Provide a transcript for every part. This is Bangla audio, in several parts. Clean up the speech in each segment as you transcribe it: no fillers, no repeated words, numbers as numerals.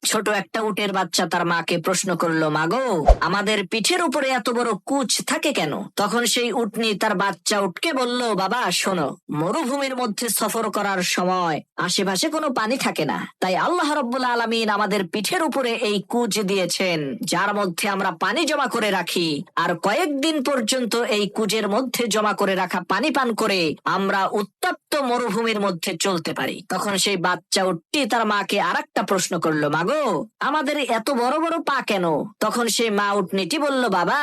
ছোট একটা উটের বাচ্চা তার মাকে প্রশ্ন করলো, মাগো, আমাদের পিঠের উপরে এত বড় কুচ থাকে কেন? তখন সেই উটনি তার বাচ্চা উটকে বলল, বাবা শোনো, মরুভূমির মধ্যে সফর করার সময় আশেপাশে কোনো পানি থাকে না, তাই আল্লাহ রাব্বুল আলামিন আমাদের পিঠের উপরে এই কুচ দিয়েছেন, যার মধ্যে আমরা পানি জমা করে রাখি, আর কয়েকদিন পর্যন্ত এই কুজের মধ্যে জমা করে রাখা পানি পান করে আমরা উত্তপ্ত মরুভূমির মধ্যে চলতে পারি। তখন সেই বাচ্চা উটটি তার মাকে আরেকটা প্রশ্ন করলো, মাগো, আমাদের এত বড় বড় পা কেন? তখন সেই মা উটনিটি বলল, বাবা,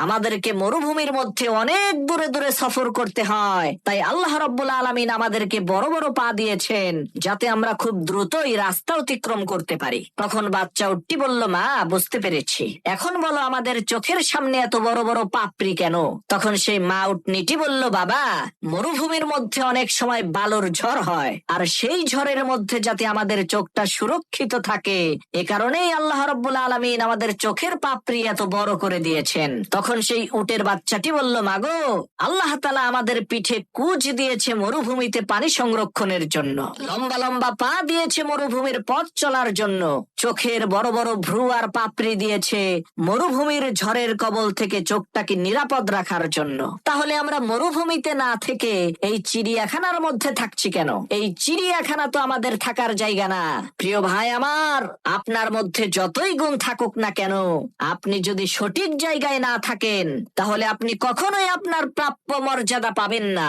আমাদেরকে মরুভূমির মধ্যে অনেক দূরে দূরে সফর করতে হয়, তাই আল্লাহ রাব্বুল আলামিন আমাদেরকে বড় বড় পা দিয়েছেন, যাতে আমরা খুব দ্রুতই রাস্তা অতিক্রম করতে পারি। তখন বাচ্চা উটটি বলল, মা, বুঝতে পেরেছি, এখন বলো আমাদের চোখের সামনে এত বড় বড় পাপড়ি কেন? তখন সেই মা উটনিটি বলল, বাবা, মরুভূমির মধ্যে অনেক সময় বালুর ঝড় হয়, আর সেই ঝড়ের মধ্যে যাতে আমাদের চোখটা সুরক্ষিত থাকে, এ কারণেই আল্লাহ রাব্বুল আলামিন আমাদের চোখের পাপড়ি এত বড় করে দিয়েছেন। তখন সেই উটের বাচ্চাটি বলল, মাগো, আল্লাহ তাআলা আমাদের পিঠে কুচ দিয়েছে মরুভূমিতে পানি সংরক্ষণের জন্য, লম্বা লম্বা পা দিয়েছে মরুভূমির পথ চলার জন্য, চোখের বড় বড় ভ্রু আর পাপড়ি দিয়েছে মরুভূমির ঝড়ের কবল থেকে চোখটাকে নিরাপদ রাখার জন্য। তাহলে আমরা মরুভূমিতে না থেকে এই চিড়িয়াখানার মধ্যে থাকছি কেন? এই চিড়িয়াখানা তো আমাদের থাকার জায়গা না। প্রিয় ভাই আমার, আপনার মধ্যে যতই গুণ থাকুক না কেন, আপনি যদি সঠিক জায়গায় না থাকেন, তাহলে আপনি কখনোই আপনার প্রাপ্য মর্যাদা পাবেন না।